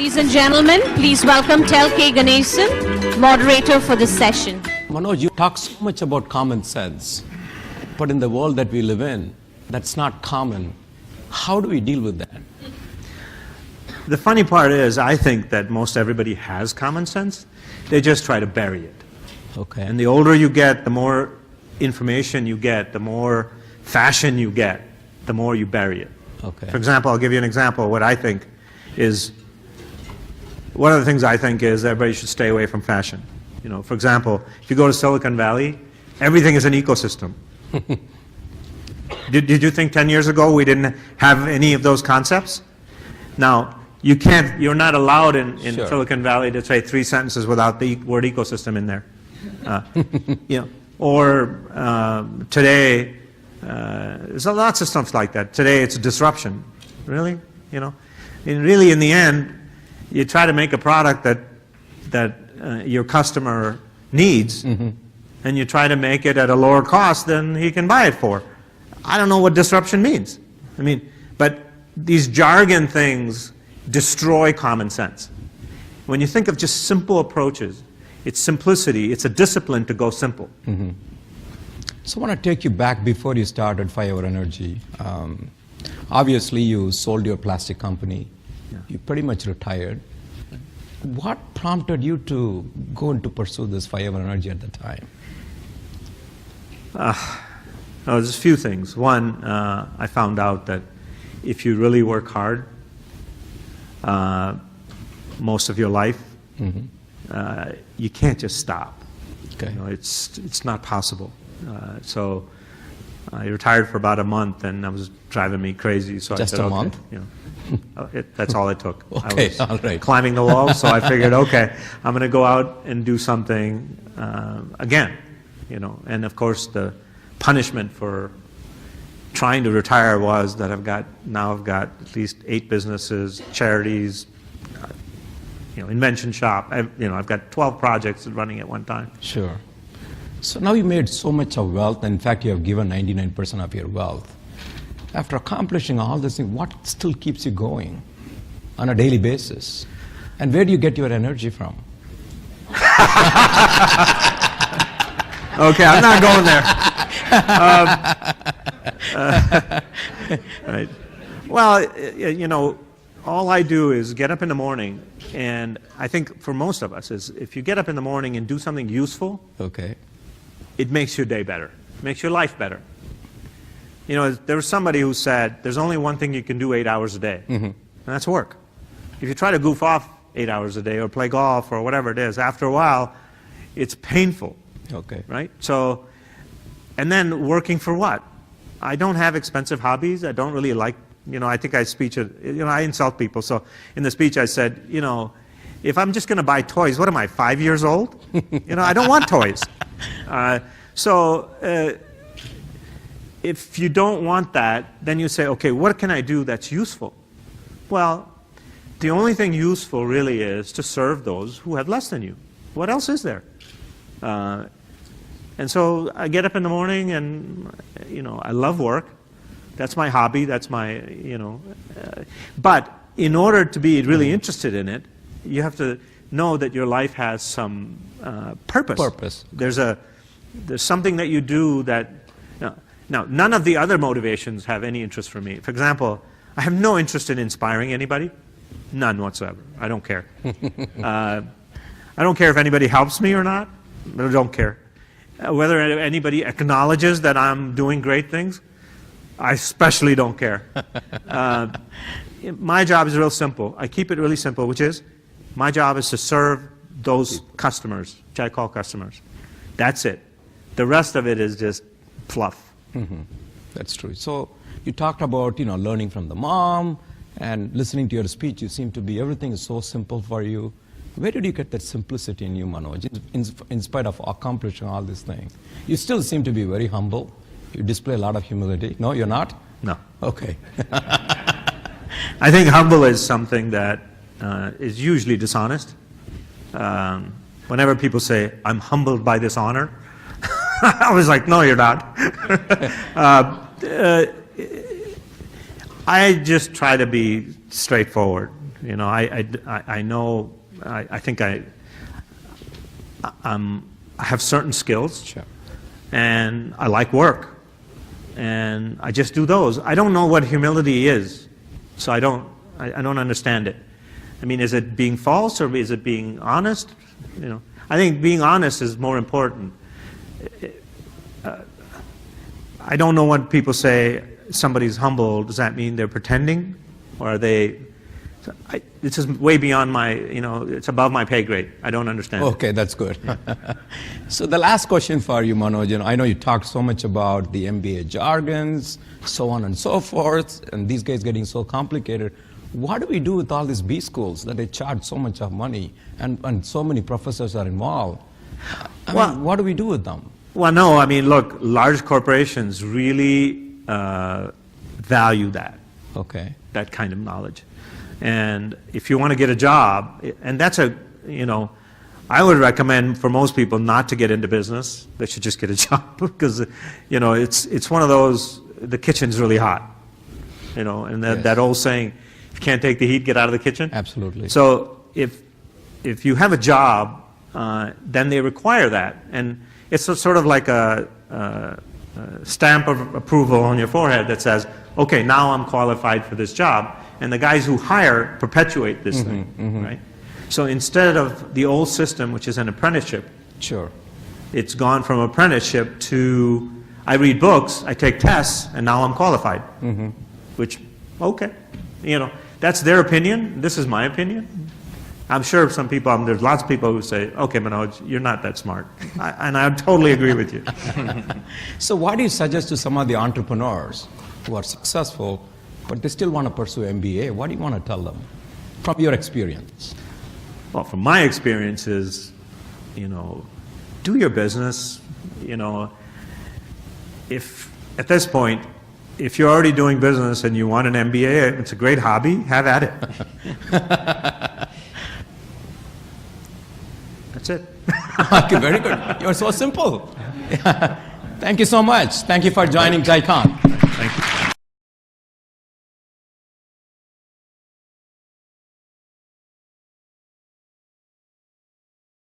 Ladies and gentlemen, please welcome Tel K Ganesan, moderator for this session. Manoj, you talk so much about common sense, but in the world that we live in, that's not common. How do we deal with that? The funny part is, I think that most everybody has common sense. They just try to bury it. Okay. And the older you get, the more information you get, the more fashion you get, the more you bury it. Okay. For example, I'll give you an example. What I think is, one of the things I think is everybody should stay away from fashion. You know, for example, if you go to Silicon Valley, everything is an ecosystem. Did you think 10 years ago we didn't have any of those concepts? Now, you're not allowed in Sure. Silicon Valley to say 3 sentences without the word ecosystem in there. You know, or today, there's lots of stuff like that. Today it's disruption. Really? You know? And really, in the end, you try to make a product that your customer needs, and you try to make it at a lower cost than he can buy it for. I don't know what disruption means. I mean, but these jargon things destroy common sense. When you think of just simple approaches, it's simplicity, it's a discipline to go simple. So I want to take you back before you started 5 Hour Energy. Obviously, you sold your plastic company. Yeah. You pretty much retired. What prompted you to go and to pursue this 5 Hour Energy at the time? There's a few things. One, I found out that if you really work hard, most of your life, you can't just stop. Okay. You know, it's not possible. So I retired for about a month, and it was driving me crazy. So Just I said, a okay, month? you know, that's all it took. Okay, I was all right. climbing the wall, so I figured, okay, I'm going to go out and do something again. You know, and of course the punishment for trying to retire was that I've got at least 8 businesses, charities, you know, invention shop. I've got 12 projects running at one time. Sure. So now you made so much of wealth, and in fact, you have given 99% of your wealth. After accomplishing all this thing, what still keeps you going on a daily basis? And where do you get your energy from? Okay, I'm not going there. Right. Well, you know, all I do is get up in the morning, and I think for most of us is if you get up in the morning and do something useful, Okay. it makes your day better, makes your life better. You know, there was somebody who said there's only one thing you can do 8 hours a day, and that's work. If you try to goof off 8 hours a day or play golf or whatever it is, after a while, it's painful. Okay. Right? So, and then working for what? I don't have expensive hobbies. I don't really like, you know, I think I insult people. So in the speech I said, you know, if I'm just going to buy toys, what am I, 5 years old? You know, I don't want toys. If you don't want that, then you say, okay, what can I do that's useful? Well, the only thing useful really is to serve those who have less than you. What else is there? And so I get up in the morning and, you know, I love work. That's my hobby. That's my, you know. But in order to be really interested in it, you have to know that your life has some purpose. Purpose. There's something that you do that, now, none of the other motivations have any interest for me. For example, I have no interest in inspiring anybody. None whatsoever. I don't care. I don't care if anybody helps me or not. I don't care. Whether anybody acknowledges that I'm doing great things, I especially don't care. My job is real simple. I keep it really simple, which is my job is to serve those customers, which I call customers. That's it. The rest of it is just fluff. That's true. So you talked about, you know, learning from the mom and listening to your speech. You seem to be, everything is so simple for you. Where did you get that simplicity in you, Manoj, in spite of accomplishing all these things? You still seem to be very humble. You display a lot of humility. No, you're not? No. Okay. I think humble is something that is usually dishonest. Whenever people say, I'm humbled by this honor, I was like, no, you're not. I just try to be straightforward. You know, I know, I think I have certain skills. Sure. And I like work. And I just do those. I don't know what humility is. So I don't understand it. I mean, is it being false or is it being honest? You know, I think being honest is more important. I don't know what people say, somebody's humble, does that mean they're pretending? Or are they, this is way beyond my, you know, it's above my pay grade. I don't understand. Okay, that's good. So the last question for you, Manoj, you know, I know you talked so much about the MBA jargons, so on and so forth, and these guys getting so complicated. What do we do with all these B schools that they charge so much of money and so many professors are involved? I mean, what do we do with them? Well, no, I mean, look, large corporations really value that. Okay. That kind of knowledge. And if you want to get a job, and that's a, you know, I would recommend for most people not to get into business. They should just get a job because, you know, it's one of those, the kitchen's really hot, you know, and that old saying, if you can't take the heat, get out of the kitchen. Absolutely. So if you have a job, then they require that. And it's sort of like a stamp of approval on your forehead that says, okay, now I'm qualified for this job. And the guys who hire perpetuate this thing, right? So instead of the old system, which is an apprenticeship, sure, it's gone from apprenticeship to I read books, I take tests, and now I'm qualified. Which, okay, you know, that's their opinion. This is my opinion. I'm sure some people, there's lots of people who say, okay, Manoj, you're not that smart. And I totally agree with you. So what do you suggest to some of the entrepreneurs who are successful, but they still want to pursue MBA? What do you want to tell them from your experience? Well, from my experience is, you know, do your business. You know, if at this point, if you're already doing business and you want an MBA, it's a great hobby, have at it. That's it. Okay, very good. You're so simple. Thank you so much. Thank you for joining TiCon.